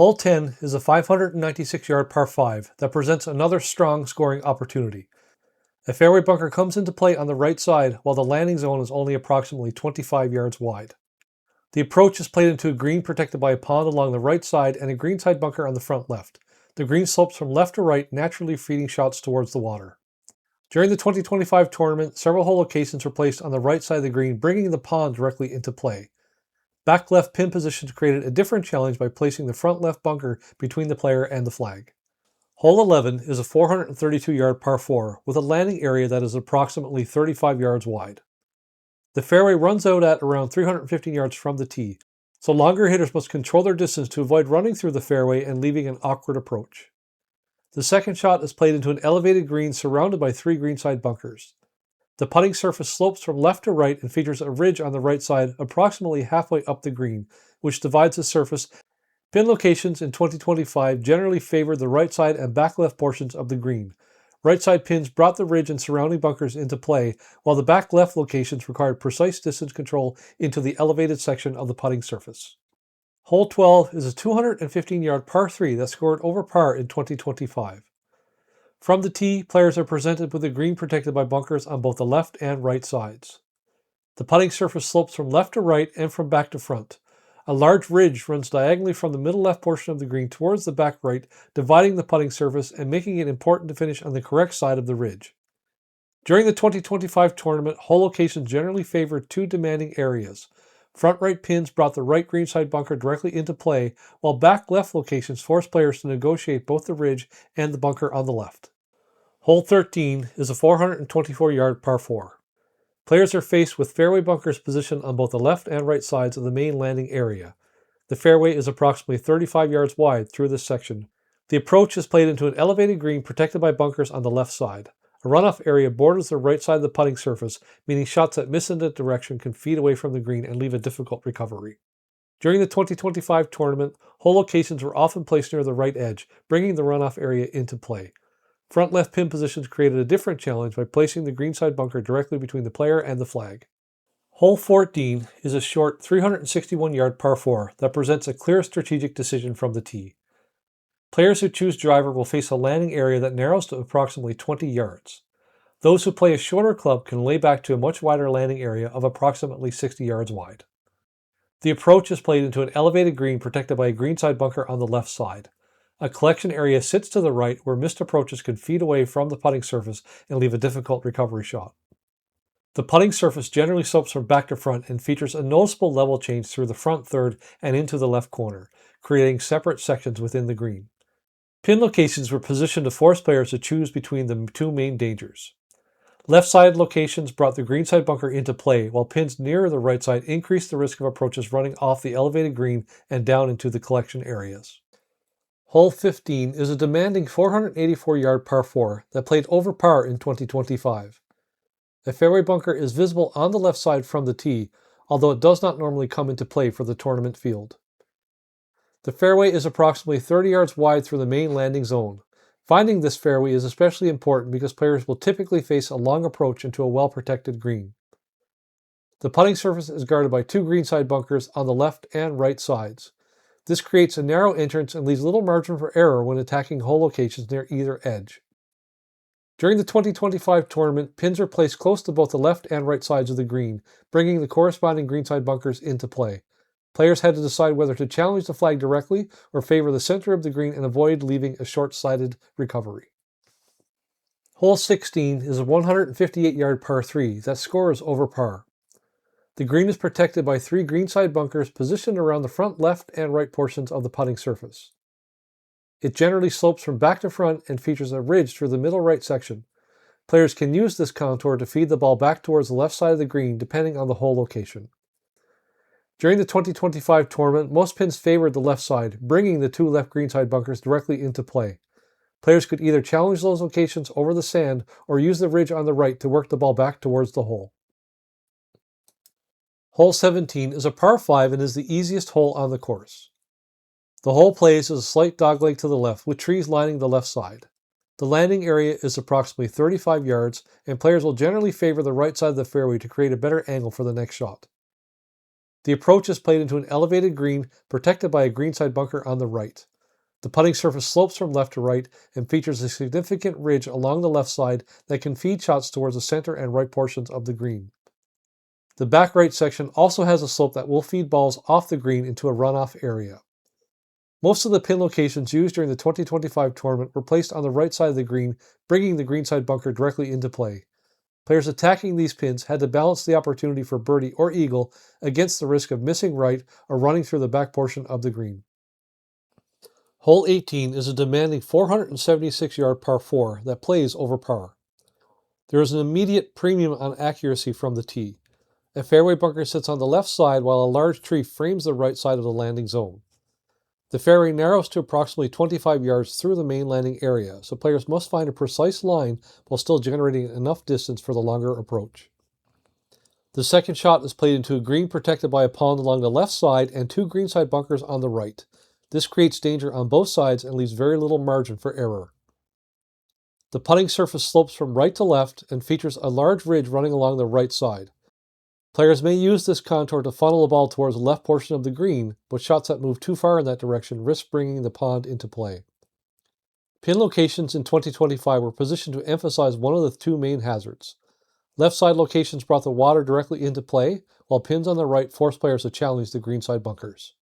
Hole 10 is a 596-yard par 5 that presents another strong scoring opportunity. A fairway bunker comes into play on the right side while the landing zone is only approximately 25 yards wide. The approach is played into a green protected by a pond along the right side and a greenside bunker on the front left. The green slopes from left to right, naturally feeding shots towards the water. During the 2025 tournament, several hole locations were placed on the right side of the green, bringing the pond directly into play. Back left pin positions created a different challenge by placing the front left bunker between the player and the flag. Hole 11 is a 432-yard par 4 with a landing area that is approximately 35 yards wide. The fairway runs out at around 315 yards from the tee, so longer hitters must control their distance to avoid running through the fairway and leaving an awkward approach. The second shot is played into an elevated green surrounded by 3 greenside bunkers. The putting surface slopes from left to right and features a ridge on the right side approximately halfway up the green, which divides the surface. Pin locations in 2025 generally favored the right side and back left portions of the green. Right side pins brought the ridge and surrounding bunkers into play, while the back left locations required precise distance control into the elevated section of the putting surface. Hole 12 is a 215-yard par 3 that scored over par in 2025. From the tee, players are presented with a green protected by bunkers on both the left and right sides. The putting surface slopes from left to right and from back to front. A large ridge runs diagonally from the middle left portion of the green towards the back right, dividing the putting surface and making it important to finish on the correct side of the ridge. During the 2025 tournament, hole locations generally favored 2 demanding areas. Front right pins brought the right greenside bunker directly into play, while back left locations forced players to negotiate both the ridge and the bunker on the left. Hole 13 is a 424-yard par 4. Players are faced with fairway bunkers positioned on both the left and right sides of the main landing area. The fairway is approximately 35 yards wide through this section. The approach is played into an elevated green protected by bunkers on the left side. A runoff area borders the right side of the putting surface, meaning shots that miss in that direction can feed away from the green and leave a difficult recovery. During the 2025 tournament, hole locations were often placed near the right edge, bringing the runoff area into play. Front left pin positions created a different challenge by placing the greenside bunker directly between the player and the flag. Hole 14 is a short 361-yard par 4 that presents a clear strategic decision from the tee. Players who choose driver will face a landing area that narrows to approximately 20 yards. Those who play a shorter club can lay back to a much wider landing area of approximately 60 yards wide. The approach is played into an elevated green protected by a greenside bunker on the left side. A collection area sits to the right where missed approaches could feed away from the putting surface and leave a difficult recovery shot. The putting surface generally slopes from back to front and features a noticeable level change through the front third and into the left corner, creating separate sections within the green. Pin locations were positioned to force players to choose between the 2 main dangers. Left side locations brought the greenside bunker into play, while pins nearer the right side increased the risk of approaches running off the elevated green and down into the collection areas. Hole 15 is a demanding 484-yard par 4 that played over par in 2025. A fairway bunker is visible on the left side from the tee, although it does not normally come into play for the tournament field. The fairway is approximately 30 yards wide through the main landing zone. Finding this fairway is especially important because players will typically face a long approach into a well-protected green. The putting surface is guarded by 2 greenside bunkers on the left and right sides. This creates a narrow entrance and leaves little margin for error when attacking hole locations near either edge. During the 2025 tournament, pins are placed close to both the left and right sides of the green, bringing the corresponding greenside bunkers into play. Players had to decide whether to challenge the flag directly or favor the center of the green and avoid leaving a short-sighted recovery. Hole 16 is a 158-yard par 3 that scores over par. The green is protected by 3 greenside bunkers positioned around the front left and right portions of the putting surface. It generally slopes from back to front and features a ridge through the middle right section. Players can use this contour to feed the ball back towards the left side of the green depending on the hole location. During the 2025 tournament, most pins favored the left side, bringing the 2 left greenside bunkers directly into play. Players could either challenge those locations over the sand or use the ridge on the right to work the ball back towards the hole. Hole 17 is a par 5 and is the easiest hole on the course. The hole plays as a slight dogleg to the left with trees lining the left side. The landing area is approximately 35 yards and players will generally favor the right side of the fairway to create a better angle for the next shot. The approach is played into an elevated green protected by a greenside bunker on the right. The putting surface slopes from left to right and features a significant ridge along the left side that can feed shots towards the center and right portions of the green. The back right section also has a slope that will feed balls off the green into a runoff area. Most of the pin locations used during the 2025 tournament were placed on the right side of the green, bringing the greenside bunker directly into play. Players attacking these pins had to balance the opportunity for birdie or eagle against the risk of missing right or running through the back portion of the green. Hole 18 is a demanding 476-yard par 4 that plays over par. There is an immediate premium on accuracy from the tee. A fairway bunker sits on the left side while a large tree frames the right side of the landing zone. The fairway narrows to approximately 25 yards through the main landing area, so players must find a precise line while still generating enough distance for the longer approach. The second shot is played into a green protected by a pond along the left side and two greenside bunkers on the right. This creates danger on both sides and leaves very little margin for error. The putting surface slopes from right to left and features a large ridge running along the right side. Players may use this contour to funnel the ball towards the left portion of the green, but shots that move too far in that direction risk bringing the pond into play. Pin locations in 2025 were positioned to emphasize one of the two main hazards. Left side locations brought the water directly into play, while pins on the right forced players to challenge the greenside bunkers.